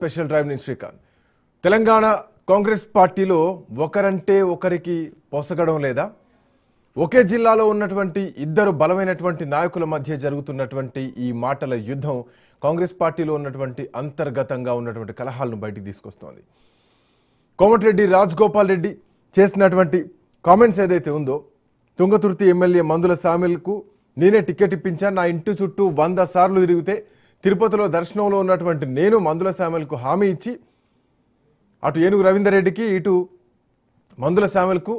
Special drive నుంచి శ్రీకాంత్. తెలంగాణ కాంగ్రెస్ పార్టీలో ఒకరంటే ఒకరికి పొసగడం లేదా? ఒకే జిల్లాలో ఉన్నటువంటి ఇద్దరు బలమైనటువంటి నాయకుల మధ్య జరుగుతున్నటువంటి ఈ మాటల యుద్ధం కాంగ్రెస్ పార్టీలో ఉన్నటువంటి అంతర్గతంగా ఉన్నటువంటి కలహాలను బయటికి తీసుకొస్తోంది. కోమటిరెడ్డి రాజగోపాల్ రెడ్డి చేసినటువంటి కామెంట్స్ ఏదైతే ఉందో, తుంగతుర్తి ఎమ్మెల్యే మందుల సామిల్కు నేనే టికెట్ ఇప్పించాను, నా ఇంటి చుట్టూ 100 సార్లు తిరిగితే తిరుపతిలో దర్శనంలో ఉన్నటువంటి నేను మందుల సామిల్కు హామీ ఇచ్చి అటు ఏనుగు రవీందర్ రెడ్డికి ఇటు మందుల సామిల్కు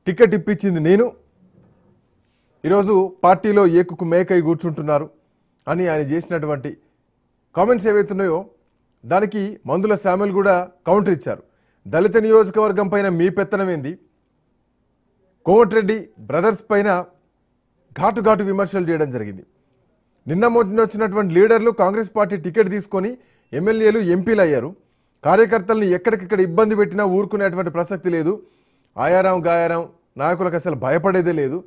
టికెట్ ఇప్పించింది నేను, ఈరోజు పార్టీలో ఏకుకు మేకై కూర్చుంటున్నారు అని ఆయన చేసినటువంటి కామెంట్స్ ఏవైతున్నాయో దానికి మందుల సామిల్ కూడా కౌంటర్ ఇచ్చారు. దళిత నియోజకవర్గం పైన మీ పెత్తనం ఏంది, కోమటిరెడ్డి బ్రదర్స్ పైన ఘాటు విమర్శలు చేయడం జరిగింది. నిన్న వచ్చినటువంటి లీడర్లు కాంగ్రెస్ పార్టీ టికెట్ తీసుకొని ఎమ్మెల్యేలు ఎంపీలు అయ్యారు. కార్యకర్తల్ని ఎక్కడికక్కడ ఇబ్బంది పెట్టినా ఊరుకునేటువంటి ప్రసక్తి లేదు. ఆయారాం గాయారాం నాయకులకు అసలు భయపడేదే లేదు.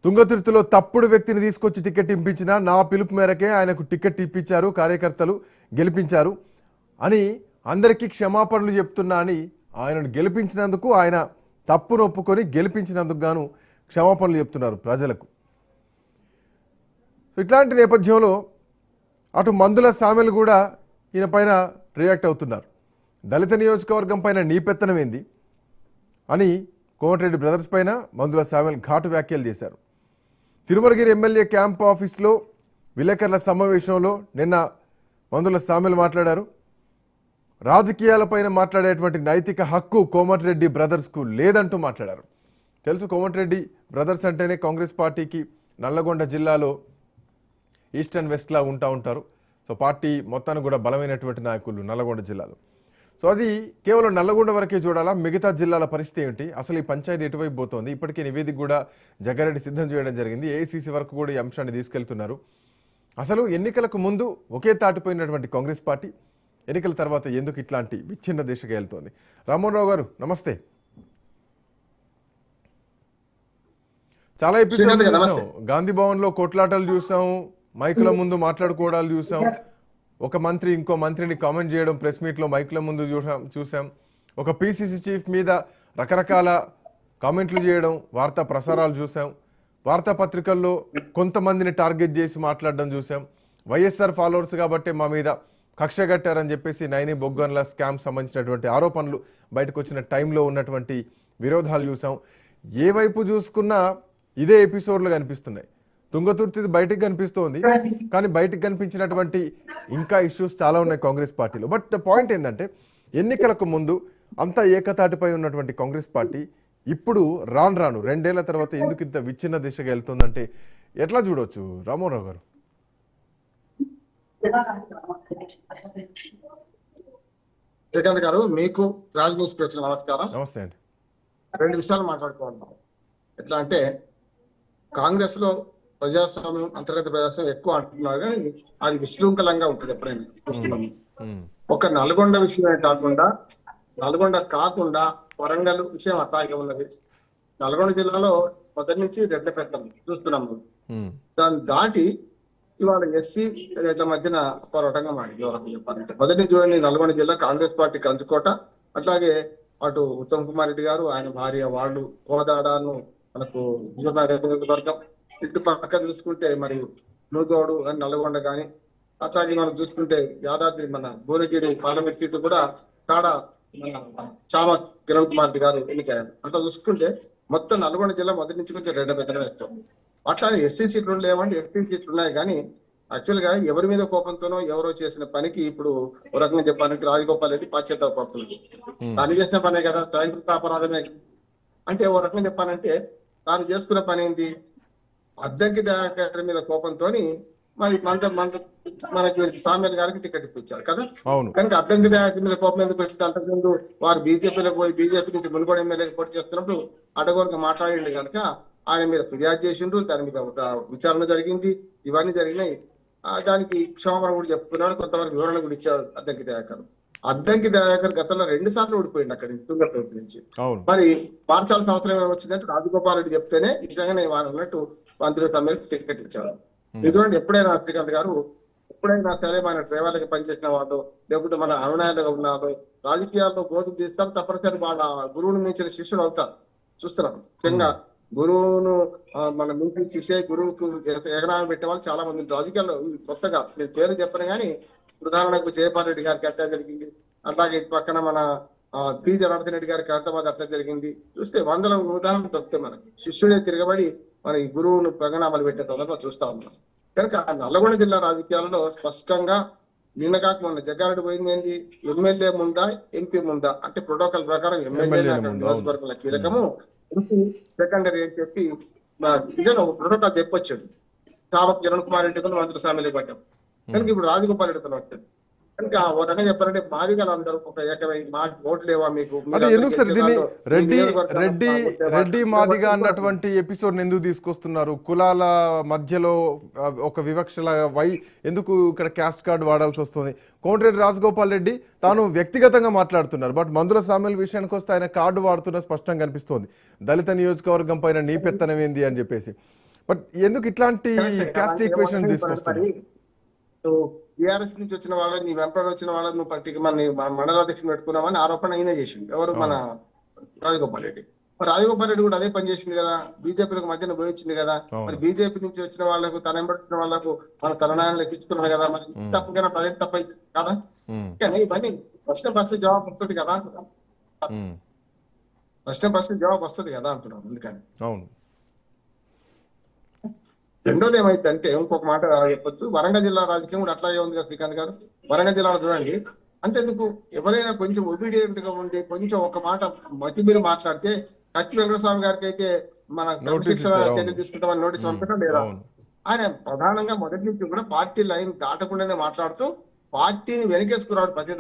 తుంగతుర్తిలో తప్పుడు వ్యక్తిని తీసుకొచ్చి టికెట్ ఇప్పించినా నా పిలుపు మేరకే ఆయనకు టికెట్ ఇప్పించారు, కార్యకర్తలు గెలిపించారు అని అందరికీ క్షమాపణలు చెప్తున్నా అని ఆయనను గెలిపించినందుకు, ఆయన తప్పును ఒప్పుకొని గెలిపించినందుకు గాను క్షమాపణలు చెప్తున్నారు ప్రజలకు. ఇట్లాంటి నేపథ్యంలో అటు మందుల సామెలు కూడా ఈయన పైన రియాక్ట్ అవుతున్నారు. దళిత నియోజకవర్గం పైన నీ పెత్తనం ఏంది అని కోమటిరెడ్డి బ్రదర్స్ పైన మందుల సామెల్ ఘాటు వ్యాఖ్యలు చేశారు. తిరుమలగిరి ఎమ్మెల్యే క్యాంప్ ఆఫీస్లో విలేకరుల సమావేశంలో నిన్న మందుల సామెల్ మాట్లాడారు. రాజకీయాలపైన మాట్లాడేటువంటి నైతిక హక్కు కోమటిరెడ్డి బ్రదర్స్కు లేదంటూ మాట్లాడారు. తెలుసు, కోమటిరెడ్డి బ్రదర్స్ అంటేనే కాంగ్రెస్ పార్టీకి నల్లగొండ జిల్లాలో ఈస్ట్ అండ్ వెస్ట్లా ఉంటారు. సో పార్టీ మొత్తానికి కూడా బలమైనటువంటి నాయకులు నల్లగొండ జిల్లాలో. సో అది కేవలం నల్లగొండ వరకే చూడాలా, మిగతా జిల్లాల పరిస్థితి ఏంటి, అసలు ఈ పంచాయతీ ఎటువైపు పోతోంది? ఇప్పటికే నివేదిక కూడా జగ్గారెడ్డి సిద్ధం చేయడం జరిగింది. ఏఐసీసీ వరకు కూడా ఈ అంశాన్ని తీసుకెళ్తున్నారు. అసలు ఎన్నికలకు ముందు ఒకే తాటిపోయినటువంటి కాంగ్రెస్ పార్టీ ఎన్నికల తర్వాత ఎందుకు ఇట్లాంటి విచ్ఛిన్న దిశగా వెళ్తోంది? రామ్మోహన్ రావు గారు నమస్తే. చాలా ఎపిసోడ్ చూసాం, గాంధీ భవన్ లో కొట్లాటలు చూసాం, మైకుల ముందు మాట్లాడుకోవడాలు చూసాం, ఒక మంత్రి ఇంకో మంత్రిని కామెంట్ చేయడం ప్రెస్ మీట్ లో మైకుల ముందు చూసాం, ఒక పిసిసి చీఫ్ మీద రకరకాల కామెంట్లు చేయడం, వార్తా ప్రసారాలు చూసాం, వార్తాపత్రికల్లో కొంతమందిని టార్గెట్ చేసి మాట్లాడడం చూసాం, వైఎస్ఆర్ ఫాలోవర్స్ కాబట్టి మా మీద కక్ష కట్టారని చెప్పేసి నైని బొగ్గన్ల స్కామ్ సంబంధించినటువంటి ఆరోపణలు బయటకు వచ్చిన టైంలో ఉన్నటువంటి విరోధాలు చూసాం. ఏ వైపు చూసుకున్నా ఇదే ఎపిసోడ్లు కనిపిస్తున్నాయి. తుంగతుర్తి బయటకు కనిపిస్తోంది, కానీ బయటకు కనిపించినటువంటి ఇంకా ఇష్యూస్ చాలా ఉన్నాయి కాంగ్రెస్ పార్టీలో. బట్ పాయింట్ ఏంటంటే, ఎన్నికలకు ముందు అంతా ఏకతాటిపై ఉన్నటువంటి కాంగ్రెస్ పార్టీ ఇప్పుడు రాను 2 ఏళ్ల తర్వాత ఎందుకు ఇంత విచ్ఛిన్న దిశగా వెళ్తుందంటే ఎట్లా చూడొచ్చు రామ్మోహన్ రావు గారు? శ్రీకాంత్ గారు, మీకు రాజ్ న్యూస్ కి వచ్చిన నమస్కారం. నమస్తే అండి. 2 విషయాలు మాట్లాడుకుంటున్నాం. ఎట్లా అంటే, కాంగ్రెస్ లో ప్రజాస్వామ్యం, అంతర్గత ప్రజాస్వామ్యం ఎక్కువ అంటున్నారు, కానీ అది విశృంఖలంగా ఉంటుంది ఎప్పుడైనా. ఒక నల్గొండ విషయమే కాకుండా, నల్గొండ కాకుండా వరంగల్ విషయం అట్లాగే ఉన్నది. నల్గొండ జిల్లాలో మొదటి నుంచి రెడ్ల పెత్తనం చూస్తున్నాము. దాన్ని దాటి ఇవాళ ఎస్సీ రెడ్ల మధ్యన పోరాటంగా మారింది. చెప్పాలంటే మొదటి నుంచి చూడండి, నల్గొండ జిల్లా కాంగ్రెస్ పార్టీ కంచుకోట. అట్లాగే అటు ఉత్తమ్ కుమార్ రెడ్డి గారు, ఆయన భార్య, వాళ్ళు కోదాడను మనకు నియోజకవర్గం, ఇటు పక్క చూసుకుంటే మరి నూగోడు అని నల్గొండ కానీ, అట్లాగే మనం చూసుకుంటే యాదాద్రి మన భువనగిరి పార్లమెంట్ సీటు కూడా తాడా మన చామత్ కిరణ్ కుమార్ రెడ్డి గారు ఎన్నికయ్యారు. అట్లా చూసుకుంటే మొత్తం నల్గొండ జిల్లా మొదటి నుంచి కొంచెం రెడ్డ పెద్దన వ్యక్తం. అట్లానే ఎస్సీ సీట్లు లేవంటే ఎస్టీ సీట్లు ఉన్నాయి, కానీ యాక్చువల్ గా ఎవరి మీద కోపంతోనో ఎవరో చేసిన పనికి ఇప్పుడు ఒక రకంగా చెప్పాలంటే రాజగోపాల్ రెడ్డి పశ్చాత్తాపడుతుంది. తాను చేసిన పనే కదా, స్వయంకృత అపరాధమే. అంటే ఓ రకంగా చెప్పాలంటే తాను చేసుకున్న పని ఏంటి, అద్దంకి దయాకర్ మీద కోపంతో మరి మనకి సామ్యాల్ గారికి టికెట్ ఇప్పించారు కదా. కనుక అద్దంకి దయాకర్ మీద కోపం ఎందుకు వచ్చింది? అంతకుముందు వారు బీజేపీలోకి పోయి బీజేపీ నుంచి మునుగోడు ఎమ్మెల్యేకి పోటీ చేస్తున్నప్పుడు అడ్డగోరగా మాట్లాడిండు కనుక ఆయన మీద ఫిర్యాదు చేసిండ్రు, దాని మీద ఒక విచారణ జరిగింది, ఇవన్నీ జరిగినాయి. దానికి క్షమాపణ కూడా చెప్పుకున్నాడు, కొంతవరకు వివరణ కూడా ఇచ్చాడు అద్దంకి దయాకర్. అద్దంకి దయాకర్ గతంలో 2 సార్లు ఓడిపోయింది అక్కడి తుంగతుర్తి నుంచి. మరి మార్చాల్సిన అవసరం ఏమొచ్చిందంటే, రాజగోపాల్ రెడ్డి చెప్తేనే నిజంగానే వారు అన్నట్టు మంత్రి సమ్మెకు టికెట్ ఇచ్చారు. ఎందుకంటే ఎప్పుడైనా శ్రీకాంత్ గారు ఎప్పుడైనా సరే మన డ్రైవర్లకి పనిచేసిన వాళ్ళు లేకుంటే మన అనునాయులుగా ఉన్నారు రాజకీయాల్లో గోతులు తీస్తారు, తప్పనిసరి వాళ్ళ గురువుని మించిన శిష్యులు అవుతారు. చూస్తున్నాం ముఖ్యంగా గురువును మన మించి శిష్య గురువుకు ఎగనామం పెట్టే వాళ్ళు చాలా మంది రాజకీయాల్లో కొత్తగా నేను పేరు చెప్పను కానీ ఉదాహరణకు జయపాల్ రెడ్డి గారికి అట్లా జరిగింది, అట్లాగే ఇటు పక్కన మన పి జనార్దన్ రెడ్డి గారికి హైదరాబాద్ అట్లా జరిగింది. చూస్తే వందల ఉదాహరణలు దొరుకుతాయి మనకి. శిష్యుడే తిరగబడి మన ఈ గురువును పగనామాలు పెట్టే సందర్భం చూస్తా ఉన్నాం. కనుక నల్లగొండ జిల్లా రాజకీయాలలో స్పష్టంగా నిన్న కాక మొన్న జగ్గారెడ్డి పోయింది ఏంది, ఎమ్మెల్యే ముందా ఎంపీ ముందా అంటే ప్రోటోకాల్ ప్రకారం ఎమ్మెల్యే నియోజకవర్గాల కీలకము, ఎంపీ సెకండరీ అని చెప్పి నిజంగా ఒక ప్రోటోకాల్ చెప్పొచ్చాడు. చావక్ కిరణ్ కుమార్ రెడ్డి కొని మంత్రి సామెలు పడ్డాం. కనుక ఇప్పుడు రాజగోపాల్ రెడ్డితో వచ్చాడు. కనుక ఓ రకంగా చెప్పారంటే మాదిగలు అందరూ ఒక ఏకమై మా ఓట్లు లేవా మీకు, ఎందుకు సార్ దీన్ని రెడ్డి మాదిగా అన్నటువంటి ఎపిసోడ్ ఎందుకు తీసుకొస్తున్నారు? కులాల మధ్యలో ఒక వివక్షల ఎందుకు ఇక్కడ క్యాస్ట్ కార్డు వాడాల్సి వస్తుంది? కోమటిరెడ్డి రాజగోపాల్ రెడ్డి తాను వ్యక్తిగతంగా మాట్లాడుతున్నారు, బట్ మందుల సామెల విషయానికి వస్తే ఆయన కార్డు వాడుతున్న స్పష్టంగా కనిపిస్తోంది. దళిత నియోజకవర్గం పైన నీ పెత్తనం ఏంది అని చెప్పేసి. బట్ ఎందుకు ఇట్లాంటి క్యాస్ట్ ఈక్వేషన్ తీసుకొస్తున్నారు? టీఆర్ఎస్ నుంచి వచ్చిన వాళ్ళు, నీ వెంపడ వచ్చిన వాళ్ళు నువ్వు పట్టికి మన మండలాధ్యక్షులు పెట్టుకున్నామని ఆరోపణ ఈయన చేసింది. ఎవరు? మన రాజగోపాల్ రెడ్డి. మరి రాజగోపాల్ రెడ్డి కూడా అదే పని చేసింది కదా, బీజేపీలకు మధ్యన పోయించింది కదా. మరి బీజేపీ నుంచి వచ్చిన వాళ్ళకు తన ఎంబడుతున్న వాళ్ళకు మన తలనాయన లెక్కించుకున్నారు కదా. మరి తప్పకైనా ప్రజలు తప్ప కదా. కానీ ఇవన్నీ ప్రశ్న జవాబు వస్తుంది కదా, ప్రశ్న జవాబు వస్తుంది కదా అంటున్నాం. అందుకని అవును. రెండోది ఏమైందంటే ఇంకొక మాట చెప్పొచ్చు, వరంగల్ జిల్లా రాజకీయం కూడా అట్లాగే ఉంది కదా శ్రీకాంత్ గారు. వరంగల్ జిల్లాలో చూడండి, అంతెందుకు ఎవరైనా కొంచెం ఒబీడియంట్ గా ఉండి కొంచెం ఒక మాట మతి మీరు మాట్లాడితే కత్తి వెంకటస్వామి గారికి అయితే మన శిక్షణ చర్య తీసుకుంటామని నోటీస్ పంపడం లేదా? ఆయన ప్రధానంగా మొదటి నుంచి కూడా పార్టీ లైన్ దాటకుండానే మాట్లాడుతూ పార్టీని వెనకేసుకురాడు. ప్రతి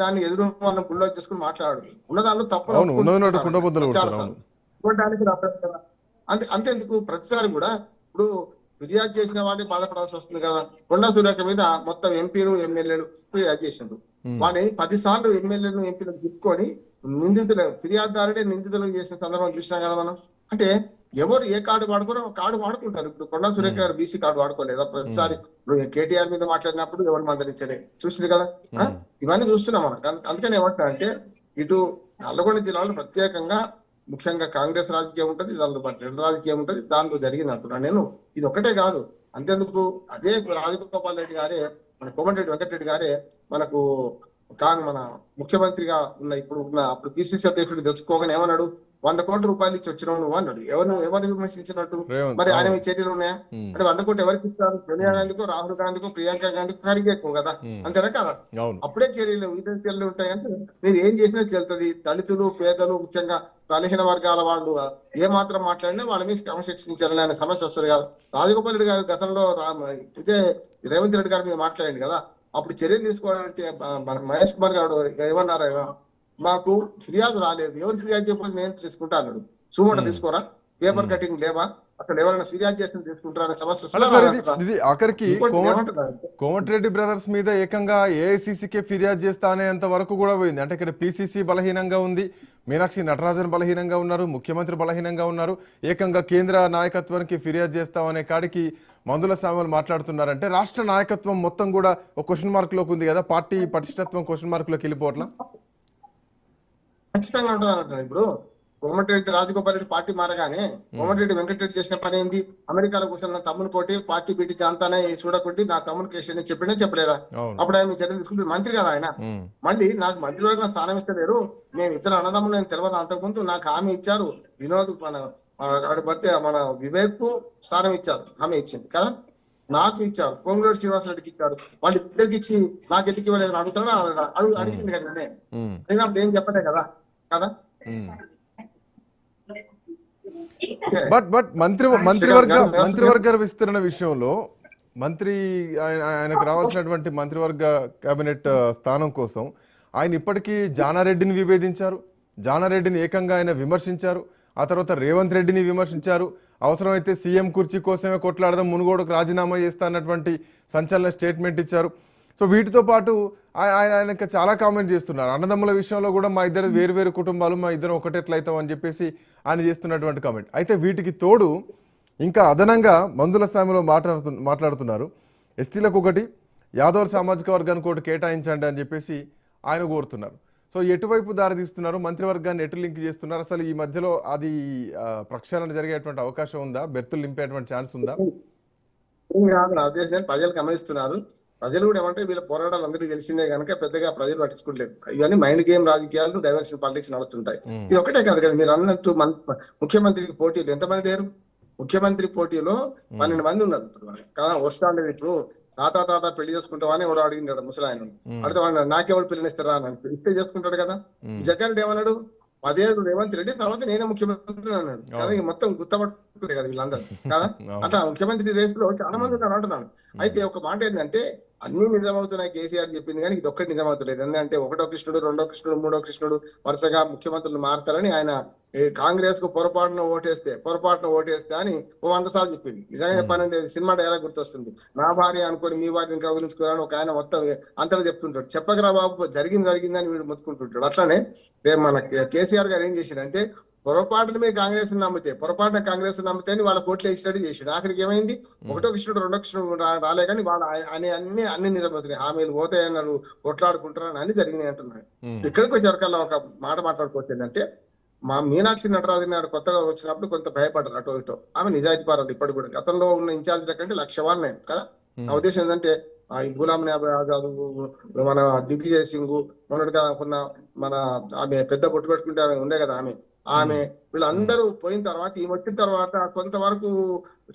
దాన్ని ఎదురు బుల్డోజ్ చేసుకుని మాట్లాడు. ఉన్నదానిలో తప్పు అంతేందుకు ప్రతిసారి కూడా ఇప్పుడు ఫిర్యాదు చేసిన వాడిని బాధపడాల్సి వస్తుంది కదా. కొండా సురేఖ మీద మొత్తం ఎంపీలు ఎమ్మెల్యేలు ఫిర్యాదు చేసిండ్రు. వాడిని 10 సార్లు ఎమ్మెల్యేలు ఎంపీలను తిప్పుకొని ఫిర్యాదుదారుడే నిందితులు చేసిన సందర్భం చూసినాం కదా మనం. అంటే ఎవరు ఏ కార్డు వాడుకోరో కార్డు వాడుకుంటారు. ఇప్పుడు కొండా సురేఖ గారు బీసీ కార్డు వాడుకోలేదా? ప్రతిసారి ఇప్పుడు కేటీఆర్ మీద మాట్లాడినప్పుడు ఎవరు మందలించలే, చూసింది కదా. ఇవన్నీ చూస్తున్నాం మనం. అందుకని ఏమంటా అంటే ఇటు నల్లగొండ జిల్లాలో ప్రత్యేకంగా ముఖ్యంగా కాంగ్రెస్ రాజకీయం ఉంటుంది, దాంట్లో రెడ్డి రాజకీయం ఉంటుంది. దాంట్లో జరిగింది అంటున్నాను నేను. ఇది ఒకటే కాదు, అంతేందుకు అదే రాజగోపాల్ రెడ్డి గారే, మన కోమటిరెడ్డి వెంకటరెడ్డి గారే మనకు మన ముఖ్యమంత్రిగా అప్పుడు పిసిసి అధ్యక్షుడు తెచ్చుకోగానే ఏమన్నాడు, 100 కోట్ల రూపాయలు ఇచ్చి వచ్చినావు నువ్వు అన్నాడు. ఎవరు విమర్శించినట్టు? మరి ఆయన చర్యలు ఉన్నాయా? అంటే 100 కోట్లు ఎవరికి ఇస్తారు? సోనియా గాంధీకో, రాహుల్ గాంధీకో, ప్రియాంక గాంధీకో, ఖర్గే ఎక్కువ కదా. అంతేనా కదా? అప్పుడే చర్యలు ఇదే చర్యలు ఉంటాయంటే మీరు ఏం చేసినా చెల్తుంది. దళితులు, పేదలు, ముఖ్యంగా బలహీన వర్గాల వాళ్ళు ఏ మాత్రం మాట్లాడినా వాళ్ళ మీద క్రమశిక్షించాలని అనే సమస్య వస్తుంది కదా. రాజగోపాల్ రెడ్డి గారు గతంలో ఇదే రేవంత్ రెడ్డి గారి మీద మాట్లాడండి కదా, అప్పుడు చర్యలు తీసుకోవాలంటే మన మహేష్ కుమార్ గారు ఏమన్నారు, మాకు ఫిర్యాదు రాలేదు, ఎవరు ఫిర్యాదు చేయకపోతే నేను తీసుకుంటా అన్నాడు. సుమోట తీసుకోరా, పేపర్ కటింగ్ లేవా, అక్కడ ఎవరైనా ఫిర్యాదు చేసిన తీసుకుంటారా అనే సమస్య. ఇది ఆఖరికి కోమటిరెడ్డి బ్రదర్స్ మీద ఏకంగా ఏఐసిసికే ఫిర్యాదు చేస్తా అనేంత వరకు కూడా పోయింది. అంటే ఇక్కడ పిసిసి బలహీనంగా ఉంది, మీనాక్షి నటరాజన్ బలహీనంగా ఉన్నారు, ముఖ్యమంత్రి బలహీనంగా ఉన్నారు, ఏకంగా కేంద్ర నాయకత్వానికి ఫిర్యాదు చేస్తామనే కాడికి మందుల సామెలు మాట్లాడుతున్నారంటే రాష్ట్ర నాయకత్వం మొత్తం కూడా ఒక క్వశ్చన్ మార్క్ లోకి ఉంది కదా. పార్టీ పటిష్టత్వం క్వశ్చన్ మార్క్ లోకి వెళ్ళిపోవట్లా? ఖచ్చితంగా ఉంటుంది అంటారు. ఇప్పుడు కోమటిరెడ్డి రాజగోపాల్ రెడ్డి పార్టీ మారగానే కోమటిరెడ్డి వెంకటరెడ్డి చేసిన పని ఏంది? అమెరికాలో కూర్చొని తమ్ముని కోటి పార్టీ పెట్టి జాంతానే చూడకుండి నా తమ్ముని కేసు చెప్పినా చెప్పలేదా? అప్పుడు ఆయన చర్యలు తీసుకుంటే మంత్రి కదా ఆయన. మళ్ళీ నాకు మంత్రివర్గం స్థానం ఇస్తలేరు, మేము ఇద్దరు అన్నదమ్ములు, నేను తెలియదు. అంతకుముందు నాకు హామీ ఇచ్చారు, వినోద్ మన వివేక్ కు స్థానం ఇచ్చారు, హామీ ఇచ్చింది కదా. నాకు ఇచ్చారు, పొంగులేటి శ్రీనివాసరెడ్డికి ఇచ్చారు. వాళ్ళు ఇద్దరికి ఇచ్చి నాకు ఎందుకు ఇవ్వలేదు అడుగుతాడు. అడిగింది కదా, అడిగినప్పుడు ఏం చెప్పలే కదా కదా. బట్ మంత్రివర్గ విస్తరణ విషయంలో ఆయనకు రావాల్సినటువంటి మంత్రివర్గ కేబినెట్ స్థానం కోసం ఆయన ఇప్పటికీ జానారెడ్డిని విభేదించారు, జానారెడ్డిని ఏకంగా ఆయన విమర్శించారు, ఆ తర్వాత రేవంత్ రెడ్డిని విమర్శించారు. అవసరమైతే సీఎం కుర్చీ కోసమే కొట్లాడదాం, మునుగోడుకు రాజీనామా చేస్తా అన్నటువంటి సంచలన స్టేట్మెంట్ ఇచ్చారు. సో వీటితో పాటు ఆయనకి చాలా కామెంట్ చేస్తున్నారు. అన్నదమ్ముల విషయంలో కూడా మా ఇద్దరు వేరు కుటుంబాలు, మా ఇద్దరు ఒకటెట్లయితాం అని చెప్పేసి ఆయన చేస్తున్నటువంటి కామెంట్. అయితే వీటికి తోడు ఇంకా అదనంగా మందుల సామెలో మాట్లాడుతున్నారు, ఎస్టీలకు ఒకటి, యాదవ్ సామాజిక వర్గానికి ఒకటి కేటాయించండి అని చెప్పేసి ఆయన కోరుతున్నారు. సో ఎటువైపు దారి తీస్తున్నారు, మంత్రివర్గాన్ని ఎటు లింక్ చేస్తున్నారు, అసలు ఈ మధ్యలో అది ప్రక్షాళన జరిగేటువంటి అవకాశం ఉందా, బెర్తులు నింపేటువంటి ఛాన్స్ ఉందా? నా ఉద్దేశం ప్రజలు గమనిస్తున్నారు. ప్రజలు కూడా ఏమంటే వీళ్ళ పోరాటాలు అందరికీ తెలిసిందే కనుక పెద్దగా ప్రజలు పట్టించుకోలేదు. ఇవన్నీ మైండ్ గేమ్ రాజకీయాలు, డైవర్షన్ పాలిటిక్స్ నడుస్తుంటాయి. ఇది ఒకటే కాదు కదా, మీరు అన్నట్టు ముఖ్యమంత్రికి పోటీలు ఎంతమంది లేరు? ముఖ్యమంత్రి పోటీలో 12 మంది ఉన్నారు. వస్తా ఉండేది ఇప్పుడు తాత పెళ్లి చేసుకుంటామని ఎవడు అడిగినాడు ముసలాయన. అడితే వాడు నాకెవడు పిల్లనిస్తారా అని పిలిస్తే చేసుకుంటాడు కదా. జగన్ రెడ్డి ఏమన్నాడు, 10 ఏళ్ళు రేవంత్ రెడ్డి తర్వాత నేనే ముఖ్యమంత్రి అన్నాడు కదా. మొత్తం గుర్తపట్టుకుంటే కదా వీళ్ళందరూ కదా. అట్లా ముఖ్యమంత్రి రేస్ లో చాలా మంది ఉన్నారు అంటున్నాను. అయితే ఒక మాట ఏంటంటే అన్ని నిజమవుతున్నాయి కేసీఆర్ చెప్పింది, కానీ ఇది ఒక్కటి నిజమవుతలేదు. ఎందుకంటే 1వ కృష్ణుడు, 2వ కృష్ణుడు, 3వ కృష్ణుడు వరుసగా ముఖ్యమంత్రులు మారుతారని ఆయన కాంగ్రెస్ కు పొరపాటున ఓటేస్తే అని 100 సార్లు చెప్పింది. నిజంగా చెప్పానంటే సినిమా డైలాగ్ గుర్తొస్తుంది, నా భార్య అనుకోని మీ భార్యని కౌగులించుకోవాలని ఒక ఆయన మొత్తం అంతటా చెప్తుంటాడు. చెప్పకరా బాబు, జరిగిందని వీడు మొత్తుకుంటుంటాడు. అట్లానే మన కేసీఆర్ గారు ఏం చేశారంటే పొరపాటున కాంగ్రెస్ నమ్మితే అని వాళ్ళ కోట్లు వేసినట్టు చేసాడు. ఆఖరికి ఏమైంది, 1వ కృష్ణుడు 2వ కృష్ణుడు రాలే, కానీ వాళ్ళు అన్ని నిజమవుతున్నాయి. హామీలు పోతాయన్నారు, కొట్లాడుకుంటారని అన్ని జరిగినాయి అంటున్నాడు. ఇక్కడికి వచ్చేవరకల్లా ఒక మాట మాట్లాడుకోవచ్చు ఏంటంటే, మా మీనాక్షి నటరాజన్ గారు కొత్తగా వచ్చినప్పుడు కొంత భయపడ్డారు అటో ఇటో. ఆమె నిజాయితీ పారాలి ఇప్పటికి కూడా. గతంలో ఉన్న ఇన్ఛార్జీల కంటే 1,00,000 వాళ్ళనే కదా. నా ఉద్దేశం ఏంటంటే ఈ గులాం నబీ ఆజాద్, మన దిగ్విజయ్ సింగ్, మొన్నటిగా ఉన్న మన ఆమె పెద్ద బొట్టు పెట్టుకుంటే ఆమె ఉండే కదా, ఆమె వీళ్ళందరూ పోయిన తర్వాత ఈమె వచ్చిన తర్వాత కొంతవరకు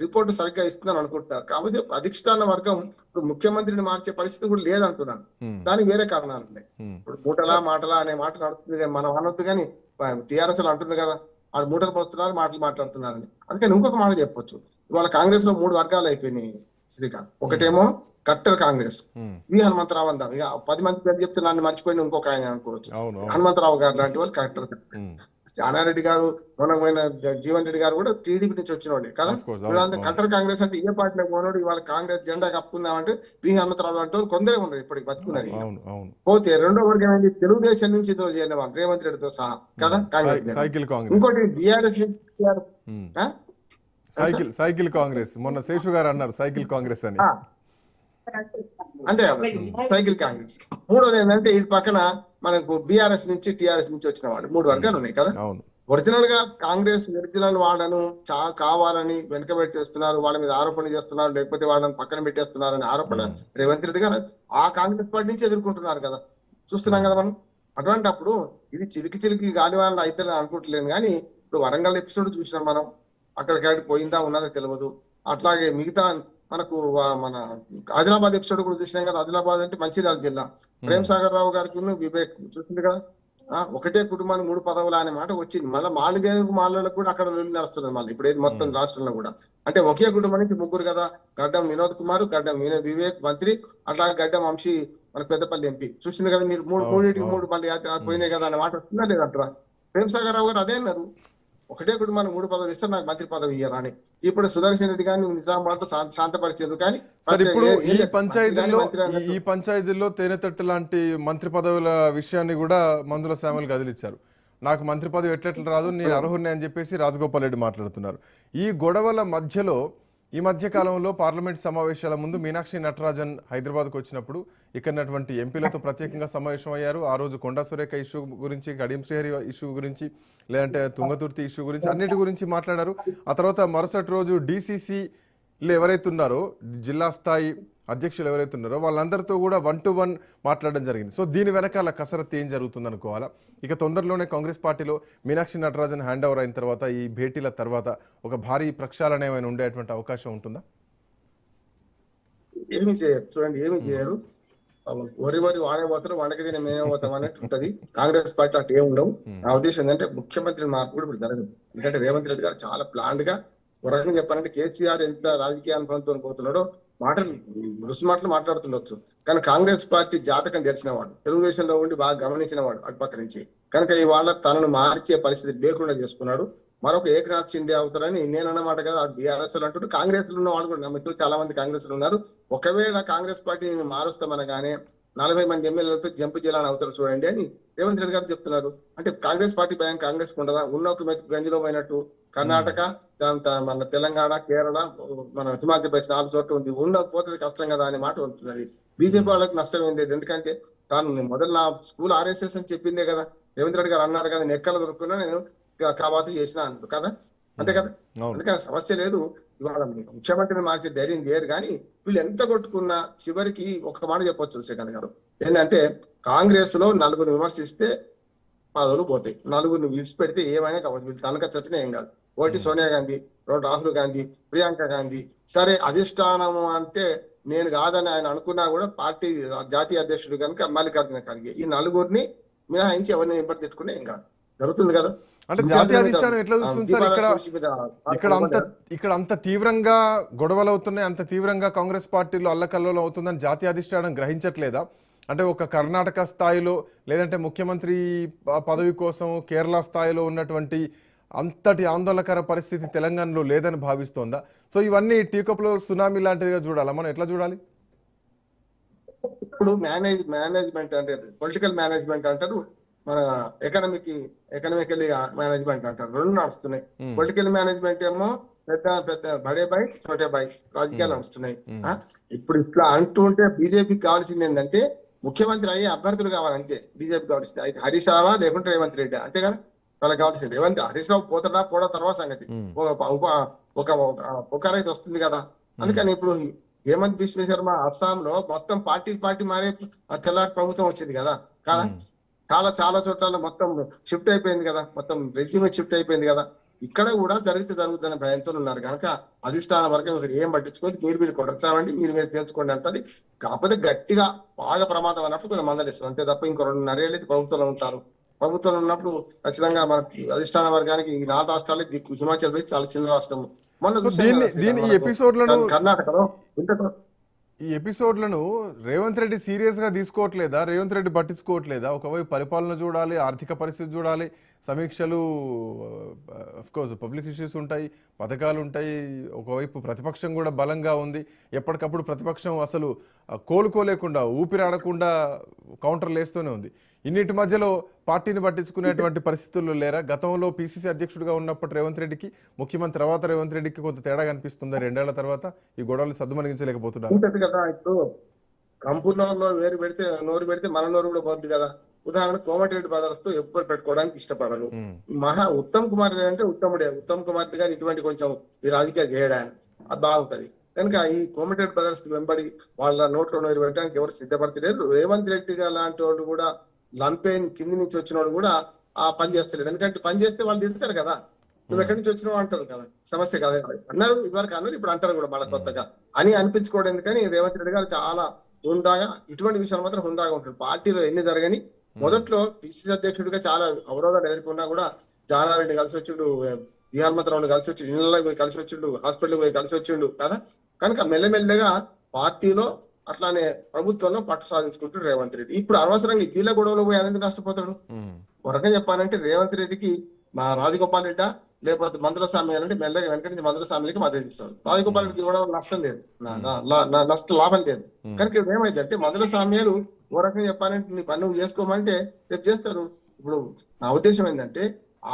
రిపోర్టు సరిగ్గా ఇస్తుందని అనుకుంటున్నారు. కాబట్టి అధిష్టాన వర్గం ఇప్పుడు ముఖ్యమంత్రిని మార్చే పరిస్థితి కూడా లేదంటున్నాను. దానికి వేరే కారణాలు ఉన్నాయి. ఇప్పుడు మూటలా మాటలా అనే మాట నడుస్తుంది, మనం అనొద్దు. కానీ టీఆర్ఎస్ అంటుంది కదా, వాళ్ళు మూటలు పోస్తున్నారు, మాటలు మాట్లాడుతున్నారని. అందుకని ఇంకొక మాట చెప్పొచ్చు, ఇవాళ కాంగ్రెస్ లో 3 వర్గాలు అయిపోయినాయి శ్రీకాంత్. ఒకటేమో కట్టర్ కాంగ్రెస్, హనుమంతరావు అందాం, ఇక 10 మంది పేరు చెప్తే నన్ను మర్చిపోయిన ఇంకొక ఆయన అనుకోవచ్చు. హనుమంతరావు గారు లాంటి వాళ్ళు కట్టర్. జానారెడ్డి గారు, మొన్న జీవన్ రెడ్డి గారు కూడా టీడీపీ నుంచి వచ్చిన వాళ్ళే కదా. కట్టర్ కాంగ్రెస్ అంటే ఏ పార్టీలోకి పోనాడు, ఇవాళ కాంగ్రెస్ జెండా కప్పుకుందామంటే హనుమంతరావు అంటే కొందరే ఉన్నారు ఇప్పటికి బతుకున్నారు. పోతే 2వ వర్గం ఏంటి, తెలుగుదేశం నుంచి ఇందులో చేరిన వాళ్ళు రేవంత్ రెడ్డితో సహా కదా కాంగ్రెస్. ఇంకోటి బీఆర్ఎస్ సైకిల్ కాంగ్రెస్, మొన్న శేషు గారు అన్నారు సైకిల్ కాంగ్రెస్ అని. అంతే సైకిల్ కాంగ్రెస్. 3వది ఏంటంటే ఈ పక్కన మనకు బీఆర్ఎస్ నుంచి టీఆర్ఎస్ నుంచి వచ్చిన వాళ్ళు 3 వర్గాలు ఉన్నాయి కదా. ఒరిజినల్ గా కాంగ్రెస్ ఒరిజినల్ వాళ్ళను కావాలని వెనకబెట్టి చేస్తున్నారు, వాళ్ళ మీద ఆరోపణలు చేస్తున్నారు, లేకపోతే వాళ్ళని పక్కన పెట్టేస్తున్నారు అనే ఆరోపణ రేవంత్ రెడ్డి గారు ఆ కాంగ్రెస్ పార్టీ నుంచి ఎదుర్కొంటున్నారు కదా, చూస్తున్నాం కదా మనం. అటువంటిప్పుడు ఇది చిలికి గాలి వాళ్ళ అయితే అనుకుంటలేను. కానీ ఇప్పుడు వరంగల్ ఎపిసోడ్ చూసినాం మనం, అక్కడికి పోయిందా ఉన్నదో తెలియదు. అట్లాగే మిగతా మనకు మన ఆదిలాబాద్ ఎపిసోడ్ కూడా చూసినాం కదా. ఆదిలాబాద్ అంటే మంచిర్యాల జిల్లా, ప్రేమ్ సాగర్ రావు గారికి వివేక్ చూసింది కదా. ఒకటే కుటుంబానికి 3 పదవులు అనే మాట వచ్చింది. మళ్ళీ మాళ్ళకు కూడా అక్కడ నడుస్తున్నారు మళ్ళీ ఇప్పుడు మొత్తం రాష్ట్రంలో కూడా. అంటే ఒకే కుటుంబానికి 3 కదా, గడ్డం వినోద్ కుమార్, గడ్డం వివేక్ మంత్రి, అట్లాగే గడ్డం వంశీ మన పెద్దపల్లి ఎంపీ. చూసింది కదా మీరు, 3 మళ్ళీ పోయినాయి కదా అనే మాట వస్తుందా లేదంటారా? ప్రేమ్ సాగర్ రావు గారు అదే అన్నారు, ఒకటే కుటుంబానికి 3 పదవులు ఇస్తారు, నాకు మంత్రి పదవి ఇయ్యారని. ఇప్పుడు సుదర్శన్ రెడ్డి గారిని నిజామాబాద్ శాంతపరిచారు. కానీ ఇప్పుడు ఈ పంచాయతీల్లో తేనెతట్టు లాంటి మంత్రి పదవుల విషయాన్ని కూడా మందుల శామలు కదిలిచ్చారు. నాకు మంత్రి పదవి ఎట్లెట్లు రాదు, నేను అర్హుడిని అని చెప్పేసి రాజగోపాల్ రెడ్డి మాట్లాడుతున్నారు. ఈ గొడవల మధ్యలో ఈ మధ్య కాలంలో పార్లమెంట్ సమావేశాల ముందు మీనాక్షి నటరాజన్ హైదరాబాద్కు వచ్చినప్పుడు ఇక్కడటువంటి ఎంపీలతో ప్రత్యేకంగా సమావేశం అయ్యారు. ఆ రోజు కొండా సురేఖ ఇష్యూ గురించి, కడియం శ్రీహరి ఇష్యూ గురించి, లేదంటే తుంగతుర్తి ఇష్యూ గురించి అన్నిటి గురించి మాట్లాడారు. ఆ తర్వాత మరుసటి రోజు డీసీసీలో ఎవరైతే ఉన్నారో, జిల్లా స్థాయి అధ్యక్షులు ఎవరైతే ఉన్నారో వాళ్ళందరితో కూడా 1-to-1 మాట్లాడడం జరిగింది. సో దీని వెనకాల కసరత్తు ఏం జరుగుతుంది అనుకోవాలా? ఇక తొందరలోనే కాంగ్రెస్ పార్టీలో మీనాక్షి నటరాజన్ హ్యాండ్ ఓవర్ అయిన తర్వాత, ఈ భేటీల తర్వాత ఒక భారీ ప్రక్షాళన ఏమైనా ఉండేటువంటి అవకాశం ఉంటుందా? ఏమి చేయరు, చూడండి ఏమి చేయరు. వరి వాడే పోతారు, వండకి నేను మేమే పోతాం అనేది ఉంటది. కాంగ్రెస్ పార్టీ అటు ఏమి ఉండవు. నా ఉద్దేశం ఏంటంటే ముఖ్యమంత్రి మార్పు కూడా ఇప్పుడు జరగదు. ఎందుకంటే రేవంత్ రెడ్డి గారు చాలా ప్లాన్డ్ గా, ఒక రకంగా చెప్పాలంటే కేసీఆర్ ఎంత రాజకీయ అనుభవంతో పోతున్నాడో మాటలు మాట్లాడుతుండొచ్చు. కానీ కాంగ్రెస్ పార్టీ జాతకం తెలిసిన వాడు, తెలుగుదేశంలో ఉండి బాగా గమనించిన వాడు అటుపక్క నుంచి కనుక ఇవాళ తనను మార్చే పరిస్థితి లేకుండా చేసుకున్నాడు. మరొక ఏకనాథ్ షిండే అవుతారని నేను అన్నమాట కదా. బీఆర్ఎస్ అంటుంటే కాంగ్రెస్ లో ఉన్న వాళ్ళు కూడా, నా మిత్రులు చాలా మంది కాంగ్రెస్ లో ఉన్నారు. ఒకవేళ కాంగ్రెస్ పార్టీని మారుస్తామనగానే 40 మంది ఎమ్మెల్యేలతో జంపు చేయాలని అవుతారు చూడండి అని రేవంత్ రెడ్డి గారు చెప్తున్నారు. అంటే కాంగ్రెస్ పార్టీ భయం కాంగ్రెస్ ఉండదా? ఉన్న ఒక గంజిలో పోయినట్టు కర్ణాటక, మన తెలంగాణ, కేరళ, మన హిమాచల్ ప్రదేశ్ 4 చోట్ల ఉంది. ఉండకపోతే కష్టం కదా అనే మాట ఉంటున్నది. బీజేపీ వాళ్ళకి నష్టం ఏం లేదు. ఎందుకంటే తాను మొదలు నా స్కూల్ ఆర్ఎస్ఎస్ అని చెప్పిందే కదా. రేవంత్ రెడ్డి గారు అన్నారు కదా, నేను ఎక్కలు దొరుకున్నా నేను కాబట్టి చేసిన అన్నారు కదా, అంతే కదా. అందుకని సమస్య లేదు. ఇవాళ ముఖ్యమంత్రిని మార్చే ధైర్యం చేయరు. కానీ వీళ్ళు ఎంత కొట్టుకున్నా చివరికి ఒక మాట చెప్పొచ్చు శ్రీకాంత్ గారు, ఏంటంటే కాంగ్రెస్ లో 4 విమర్శిస్తే పదవులు పోతాయి, 4 విడిచిపెడితే ఏమైనా కావచ్చు. వీళ్ళు కనుక చచ్చిన ఏం కాదు. ఒకటి సోనియా గాంధీ, రెండు రాహుల్ గాంధీ, ప్రియాంక గాంధీ. సరే అధిష్టానము అంటే నేను కాదని ఆయన అనుకున్నా కూడా పార్టీ జాతీయ అధ్యక్షుడు కనుక మల్లికార్జున ఖర్గే, ఈ 4 మినహాయించి ఎవరిని ఇబ్బంది తెచ్చుకునే ఏం కాదు. జరుగుతుంది కదా. అంటే జాతీయ అధిష్టానం ఎట్లా చూస్తుంది సార్? ఇక్కడ అంత తీవ్రంగా గొడవలు అవుతున్నాయి, అంత తీవ్రంగా కాంగ్రెస్ పార్టీలో అల్లకల్లోలం అవుతుందని జాతీయ అధిష్టానం గ్రహించట్లేదా? అంటే ఒక కర్ణాటక స్థాయిలో లేదంటే ముఖ్యమంత్రి పదవి కోసం కేరళ స్థాయిలో ఉన్నటువంటి అంతటి ఆందోళనకర పరిస్థితి తెలంగాణలో లేదని భావిస్తోందా? సో ఇవన్నీ టీకప్లో సునామీ లాంటిదిగా చూడాలా? మనం ఎట్లా చూడాలి? ఇప్పుడు మేనేజ్మెంట్ అంటే పొలిటికల్ మేనేజ్మెంట్ అంటారు, మన ఎకనామికల్ మేనేజ్మెంట్ అంటారు. 2 నడుస్తున్నాయి. పొలిటికల్ మేనేజ్మెంట్ ఏమో పెద్ద బడే బాయ్ చోటే బాయ్ రాజకీయాలు నడుస్తున్నాయి. ఇప్పుడు ఇట్లా అంటుంటే బీజేపీకి కావాల్సింది ఏంటంటే ముఖ్యమంత్రి అయ్యే అభ్యర్థులు కావాలంతే. బీజేపీ కావాల్సింది అయితే హరీష్ రావా లేకుంటే రేవంత్ రెడ్డి, అంతే కదా వాళ్ళకి కావాల్సింది. హరీష్ రావు పోడా తర్వాత సంగతి, ఒకరైతే వస్తుంది కదా. అందుకని ఇప్పుడు హేమంత్ బిశ్వ శర్మ అస్సాంలో మొత్తం పార్టీ మారే తెల్లారి ప్రభుత్వం వచ్చింది కదా. కదా చాలా చోట్ల మొత్తం షిఫ్ట్ అయిపోయింది కదా, మొత్తం రెజ్యూమే షిఫ్ట్ అయిపోయింది కదా. ఇక్కడ కూడా జరుగుతుందనే భయంతో ఉన్నారు కనుక అధిష్టాన వర్గం ఇక్కడ ఏం పట్టించుకోండి, మీరు కొట్టచ్చామండి, మీరు తెలుసుకోండి అంటది. కాకపోతే గట్టిగా బాగా ప్రమాదం అన్నప్పుడు కొంచెం మందలిస్తారు, అంతే తప్ప ఇంకో 2.5 ఏళ్ళు ప్రభుత్వంలో ఉంటారు. ప్రభుత్వంలో ఉన్నప్పుడు ఖచ్చితంగా మన అధిష్టాన వర్గానికి ఈ 4 రాష్ట్రాలు దిక్కు. హిమాచల్ ప్రదేశ్ చాలా చిన్న రాష్ట్రం. కర్ణాటకలో ఈ ఎపిసోడ్లను రేవంత్ రెడ్డి సీరియస్గా తీసుకోవట్లేదా? రేవంత్ రెడ్డి పట్టించుకోవట్లేదా? ఒకవైపు పరిపాలన చూడాలి, ఆర్థిక పరిస్థితి చూడాలి, సమీక్షలు, అఫ్కోర్స్ పబ్లిక్ ఇష్యూస్ ఉంటాయి, పథకాలు ఉంటాయి. ఒకవైపు ప్రతిపక్షం కూడా బలంగా ఉంది. ఎప్పటికప్పుడు ప్రతిపక్షం అసలు కోలుకోలేకుండా, ఊపిరాడకుండా కౌంటర్లు వేస్తూనే ఉంది. ఇన్నిటి మధ్యలో పార్టీని పట్టించుకునేటువంటి పరిస్థితుల్లో లేరా? గతంలో పిసిసి అధ్యక్షుడిగా ఉన్నప్పటి రేవంత్ రెడ్డికి, ముఖ్యమంత్రి తర్వాత రేవంత్ రెడ్డికి కొంత తేడా కనిపిస్తుందా? 2 ఏళ్ల తర్వాత ఈ గొడవలు సద్దుమణించలేకపోతున్నారు కదా. ఇప్పుడు కంపునోరులో నోరు పెడితే మన నోరు కూడా పోద్ది కదా. ఉదాహరణకు కోమటిరెడ్డి బ్రదర్స్ తో ఎప్పుడు పెట్టుకోవడానికి ఇష్టపడరు. ఉత్తమ్ కుమార్ అంటే ఉత్తమ్ కుమార్ గారు ఇటువంటి కొంచెం ఈ రాజకీయాలు చేయడానికి అది బాగుంటది కనుక ఈ కోమటిరెడ్డి బ్రదర్స్ వెంబడి వాళ్ళ నోట్లో నోరు పెట్టడానికి ఎవరు సిద్ధపడతలేరు. రేవంత్ రెడ్డి గారు లాంటి వాళ్ళు కూడా లంపెన్ కింది నుంచి వచ్చిన వాడు కూడా ఆ పని చేస్తలేడు. ఎందుకంటే పని చేస్తే వాళ్ళు తింటారు కదా, నువ్వు ఎక్కడి నుంచి వచ్చినావు అంటారు కదా. సమస్య కాదు అన్నారు, ఇదివరకు అన్నారు, ఇప్పుడు అంటారు కూడా మళ్ళీ కొత్తగా అని అనిపించుకోవడం. ఎందుకని రేవంత్ రెడ్డి గారు చాలా హుందాగా, ఇటువంటి విషయాలు మాత్రం హుందాగా ఉంటాడు. పార్టీలో ఎన్ని జరగని మొదట్లో పిసిసి అధ్యక్షుడిగా చాలా అవరోధాలు ఎదుర్కొన్నా కూడా జానారెడ్డి కలిసి వచ్చిండు, హనుమంతరావు కలిసి వచ్చి, ఇళ్ళకి పోయి కలిసి వచ్చిండు, హాస్పిటల్కి పోయి కలిసి వచ్చిండు కదా. కనుక మెల్లమెల్లగా పార్టీలో అట్లానే ప్రభుత్వంలో పట్టు సాధించుకుంటాడు రేవంత్ రెడ్డి. ఇప్పుడు అనవసరంగా వీళ్ళ గొడవలో పోయి అనేది నష్టపోతాడు. ఒక రకంగా చెప్పాలంటే రేవంత్ రెడ్డికి మా రాజగోపాల్ రెడ్డి లేకపోతే మందుల స్వామి అంటే మెల్లగా వెనక నుంచి మందుల స్వామికి మద్దతు ఇస్తాడు. రాజగోపాల్ రెడ్డికి కూడా నష్టం లేదు, లాభం లేదు. కనుక ఇప్పుడు ఏమైందంటే మందుల స్వామ్యాలు ఓ రకంగా చెప్పాలంటే నీ పని నువ్వు చేసుకోమంటే రేపు చేస్తారు. ఇప్పుడు నా ఉద్దేశం ఏంటంటే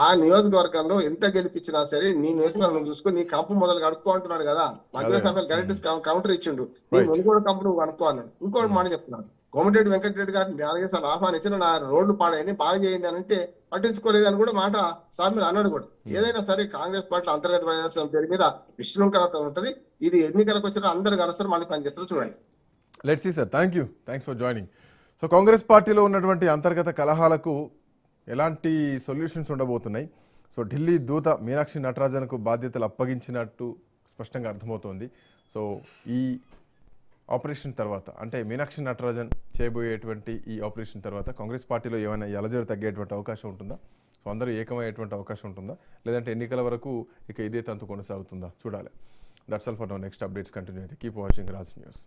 ఆ నియోజకవర్గంలో ఎంత గెలిపించినా సరే నీ నియోజకవర్గం చూసుకొని నీ కంపు మొదలు కనుక్కో అంటున్నాడు కదా. మంత్రుల సభ్యులు కరెక్ట్ కౌంటర్ ఇచ్చిండు, నీ మునుగోడు కంపు నువ్వు కనుక్కో అన్నాడు. ఇంకోటి మాట చెప్తున్నాడు, కోమటిరెడ్డి వెంకటరెడ్డి గారిని 4 సార్లు ఆహ్వానించిన నా రోడ్లు పాడైంది బాగా చేయండి అని అంటే పట్టించుకోలేదని కూడా మాట స్వామి అన్నాడు కూడా. ఏదైనా సరే కాంగ్రెస్ పార్టీ అంతర్గత ప్రజాస్వామ్యం పేరు మీద విశృంఖలత ఉంటది. ఇది ఎన్నికలకు వచ్చినా అందరు కలుస్తారు, మళ్ళీ పనిచేస్తారు. చూడండి. Let's see sir. Thanks for joining. So Congress పార్టీలో ఉన్నటువంటి అంతర్గత కలహాలకు ఎలాంటి సొల్యూషన్స్ ఉండబోతున్నాయి? సో ఢిల్లీ దూత మీనాక్షి నటరాజన్కు బాధ్యతలు అప్పగించినట్టు స్పష్టంగా అర్థమవుతోంది. సో ఈ ఆపరేషన్ తర్వాత, అంటే మీనాక్షి నటరాజన్ చేయబోయేటువంటి ఈ ఆపరేషన్ తర్వాత కాంగ్రెస్ పార్టీలో ఏమైనా అలజడి తగ్గేటువంటి అవకాశం ఉంటుందా? సో అందరూ ఏకమయ్యేటువంటి అవకాశం ఉంటుందా? లేదంటే ఎన్నికల వరకు ఇక ఇదే తంతు కొనసాగుతుందా? చూడాలి. That's all for now. Next updates continue అయితే కీప్ వాచింగ్ రాజ్ న్యూస్.